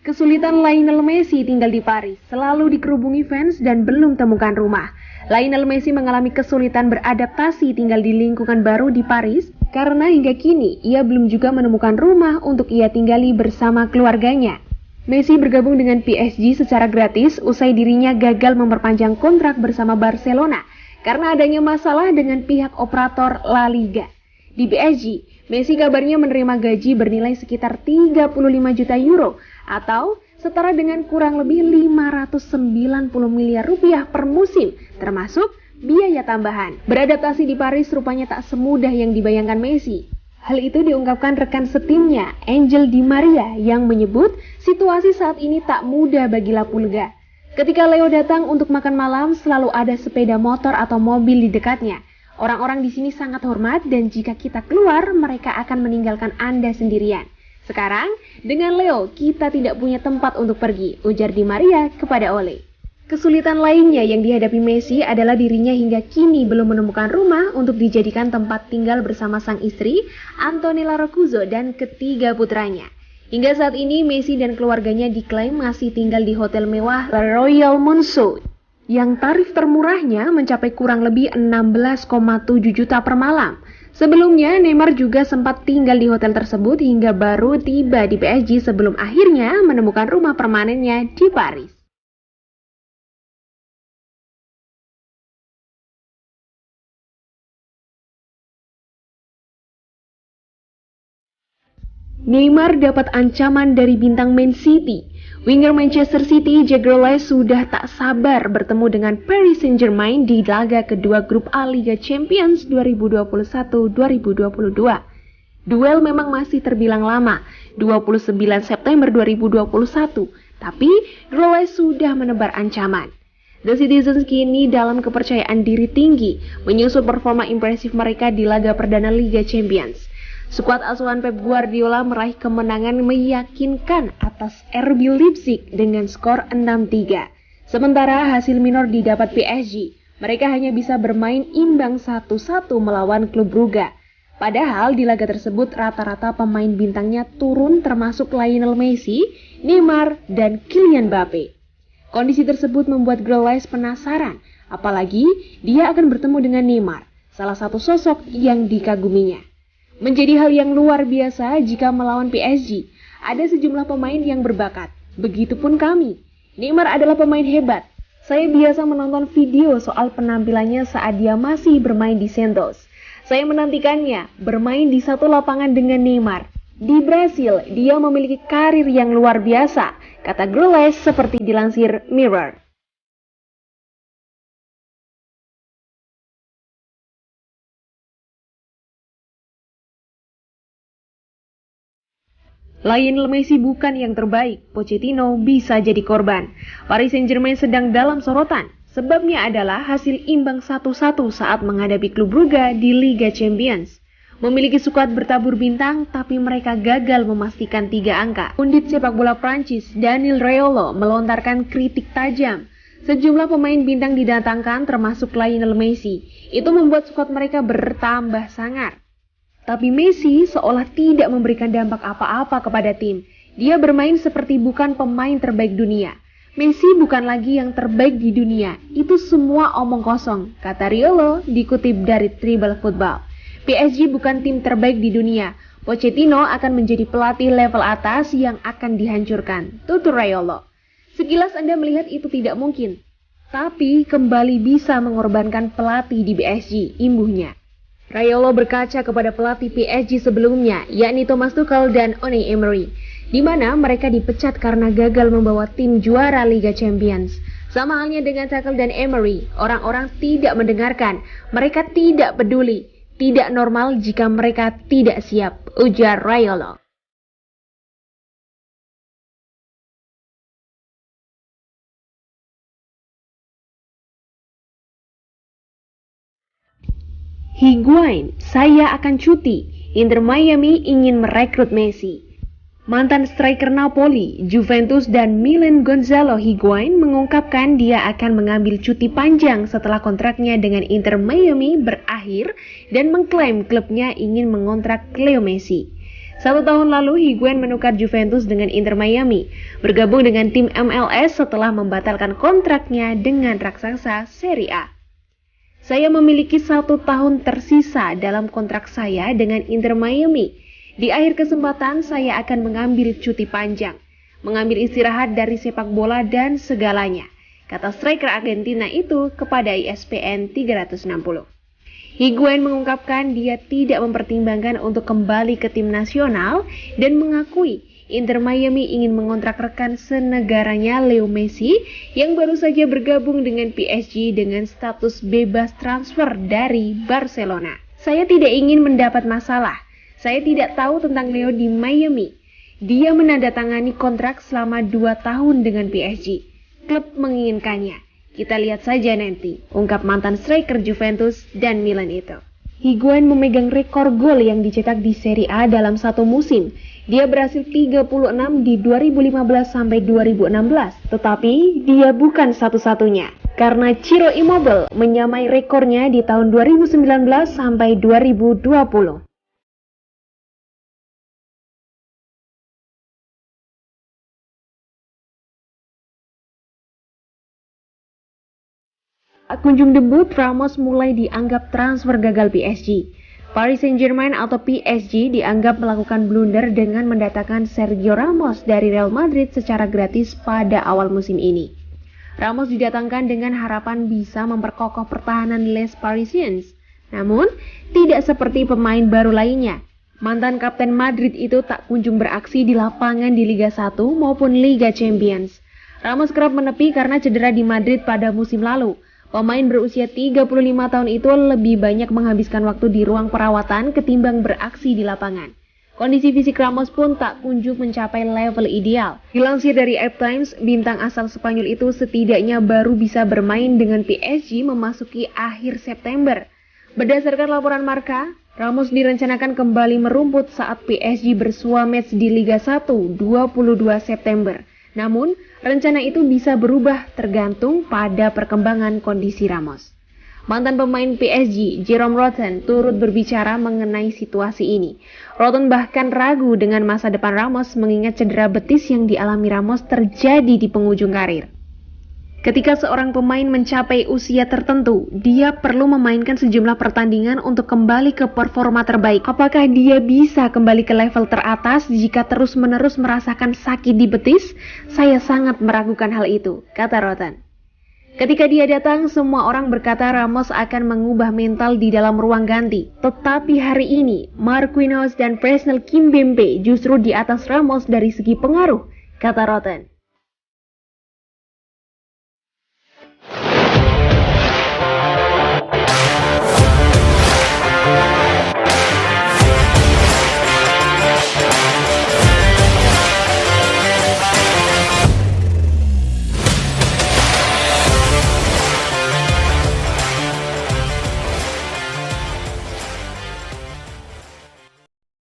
Kesulitan Lionel Messi tinggal di Paris, selalu dikerubungi fans dan belum temukan rumah. Lionel Messi mengalami kesulitan beradaptasi tinggal di lingkungan baru di Paris karena hingga kini ia belum juga menemukan rumah untuk ia tinggali bersama keluarganya. Messi bergabung dengan PSG secara gratis usai dirinya gagal memperpanjang kontrak bersama Barcelona karena adanya masalah dengan pihak operator La Liga. Di PSG, Messi kabarnya menerima gaji bernilai sekitar 35 juta euro atau setara dengan kurang lebih 590 miliar rupiah per musim, termasuk biaya tambahan. Beradaptasi di Paris rupanya tak semudah yang dibayangkan Messi. Hal itu diungkapkan rekan setimnya, Angel Di Maria, yang menyebut situasi saat ini tak mudah bagi La Pulga. Ketika Leo datang untuk makan malam, selalu ada sepeda motor atau mobil di dekatnya. Orang-orang di sini sangat hormat dan jika kita keluar, mereka akan meninggalkan Anda sendirian. Sekarang, dengan Leo, kita tidak punya tempat untuk pergi, ujar Di Maria kepada Ole. Kesulitan lainnya yang dihadapi Messi adalah dirinya hingga kini belum menemukan rumah untuk dijadikan tempat tinggal bersama sang istri, Antonella Roccuzzo, dan ketiga putranya. Hingga saat ini, Messi dan keluarganya diklaim masih tinggal di hotel mewah La Royal Monceau, yang tarif termurahnya mencapai kurang lebih 16,7 juta per malam. Sebelumnya, Neymar juga sempat tinggal di hotel tersebut hingga baru tiba di PSG sebelum akhirnya menemukan rumah permanennya di Paris. Neymar dapat ancaman dari bintang Man City. Winger Manchester City, Jack Grealish, sudah tak sabar bertemu dengan Paris Saint-Germain di laga kedua grup A Liga Champions 2021-2022. Duel memang masih terbilang lama, 29 September 2021, tapi Grealish sudah menebar ancaman. The Citizens kini dalam kepercayaan diri tinggi, menyusul performa impresif mereka di laga perdana Liga Champions. Skuad asuhan Pep Guardiola meraih kemenangan meyakinkan atas RB Leipzig dengan skor 6-3. Sementara hasil minor didapat PSG, mereka hanya bisa bermain imbang 1-1 melawan klub Brugge. Padahal di laga tersebut rata-rata pemain bintangnya turun termasuk Lionel Messi, Neymar, dan Kylian Mbappe. Kondisi tersebut membuat Grealish penasaran, apalagi dia akan bertemu dengan Neymar, salah satu sosok yang dikaguminya. Menjadi hal yang luar biasa jika melawan PSG, ada sejumlah pemain yang berbakat. Begitupun kami. Neymar adalah pemain hebat. Saya biasa menonton video soal penampilannya saat dia masih bermain di Santos. Saya menantikannya bermain di satu lapangan dengan Neymar. Di Brasil, dia memiliki karir yang luar biasa, kata Grealish seperti dilansir Mirror. Lionel Messi bukan yang terbaik, Pochettino bisa jadi korban. Paris Saint-Germain sedang dalam sorotan. Sebabnya adalah hasil imbang 1-1 saat menghadapi klub Brugge di Liga Champions. Memiliki skuad bertabur bintang, tapi mereka gagal memastikan 3 angka. Pundit sepak bola Prancis, Daniel Raiola, melontarkan kritik tajam. Sejumlah pemain bintang didatangkan termasuk Lionel Messi. Itu membuat skuad mereka bertambah sangar. Tapi Messi seolah tidak memberikan dampak apa-apa kepada tim. Dia bermain seperti bukan pemain terbaik dunia. Messi bukan lagi yang terbaik di dunia. Itu semua omong kosong, kata Raiola dikutip dari Tribal Football. PSG bukan tim terbaik di dunia. Pochettino akan menjadi pelatih level atas yang akan dihancurkan, tutur Raiola. Sekilas Anda melihat itu tidak mungkin. Tapi kembali bisa mengorbankan pelatih di PSG, imbuhnya. Raiola berkaca kepada pelatih PSG sebelumnya, yakni Thomas Tuchel dan Unai Emery, di mana mereka dipecat karena gagal membawa tim juara Liga Champions. Sama halnya dengan Tuchel dan Emery, orang-orang tidak mendengarkan, mereka tidak peduli, tidak normal jika mereka tidak siap, ujar Raiola. Higuain, saya akan cuti. Inter Miami ingin merekrut Messi. Mantan striker Napoli, Juventus, dan Milan Gonzalo Higuain mengungkapkan dia akan mengambil cuti panjang setelah kontraknya dengan Inter Miami berakhir dan mengklaim klubnya ingin mengontrak Leo Messi. 1 tahun lalu, Higuain menukar Juventus dengan Inter Miami, bergabung dengan tim MLS setelah membatalkan kontraknya dengan raksasa Serie A. Saya memiliki 1 tahun tersisa dalam kontrak saya dengan Inter Miami. Di akhir kesempatan, saya akan mengambil cuti panjang, mengambil istirahat dari sepak bola dan segalanya, kata striker Argentina itu kepada ESPN 360. Higuain mengungkapkan dia tidak mempertimbangkan untuk kembali ke tim nasional dan mengakui Inter Miami ingin mengontrak rekan senegaranya Leo Messi yang baru saja bergabung dengan PSG dengan status bebas transfer dari Barcelona. Saya tidak ingin mendapat masalah. Saya tidak tahu tentang Leo di Miami. Dia menandatangani kontrak selama 2 tahun dengan PSG. Klub menginginkannya. Kita lihat saja nanti, ungkap mantan striker Juventus dan Milan itu. Higuain memegang rekor gol yang dicetak di Serie A dalam 1 musim. Dia berhasil 36 di 2015 sampai 2016, tetapi dia bukan satu-satunya. Karena Ciro Immobile menyamai rekornya di tahun 2019 sampai 2020. Kunjung debut, Ramos mulai dianggap transfer gagal PSG. Paris Saint-Germain atau PSG dianggap melakukan blunder dengan mendatangkan Sergio Ramos dari Real Madrid secara gratis pada awal musim ini. Ramos didatangkan dengan harapan bisa memperkokoh pertahanan Les Parisiens. Namun, tidak seperti pemain baru lainnya. Mantan kapten Madrid itu tak kunjung beraksi di lapangan di Liga 1 maupun Liga Champions. Ramos kerap menepi karena cedera di Madrid pada musim lalu. Pemain berusia 35 tahun itu lebih banyak menghabiskan waktu di ruang perawatan ketimbang beraksi di lapangan. Kondisi fisik Ramos pun tak kunjung mencapai level ideal. Dilansir dari Earth Times, bintang asal Spanyol itu setidaknya baru bisa bermain dengan PSG memasuki akhir September. Berdasarkan laporan Marca, Ramos direncanakan kembali merumput saat PSG bersua match di Liga 1 22 September. Namun, rencana itu bisa berubah tergantung pada perkembangan kondisi Ramos. Mantan pemain PSG, Jerome Roten, turut berbicara mengenai situasi ini. Roten bahkan ragu dengan masa depan Ramos mengingat cedera betis yang dialami Ramos terjadi di penghujung karir. Ketika seorang pemain mencapai usia tertentu, dia perlu memainkan sejumlah pertandingan untuk kembali ke performa terbaik. Apakah dia bisa kembali ke level teratas jika terus-menerus merasakan sakit di betis? Saya sangat meragukan hal itu, kata Roten. Ketika dia datang, semua orang berkata Ramos akan mengubah mental di dalam ruang ganti. Tetapi hari ini, Marquinhos dan Presnel Kimpembe justru di atas Ramos dari segi pengaruh, kata Roten.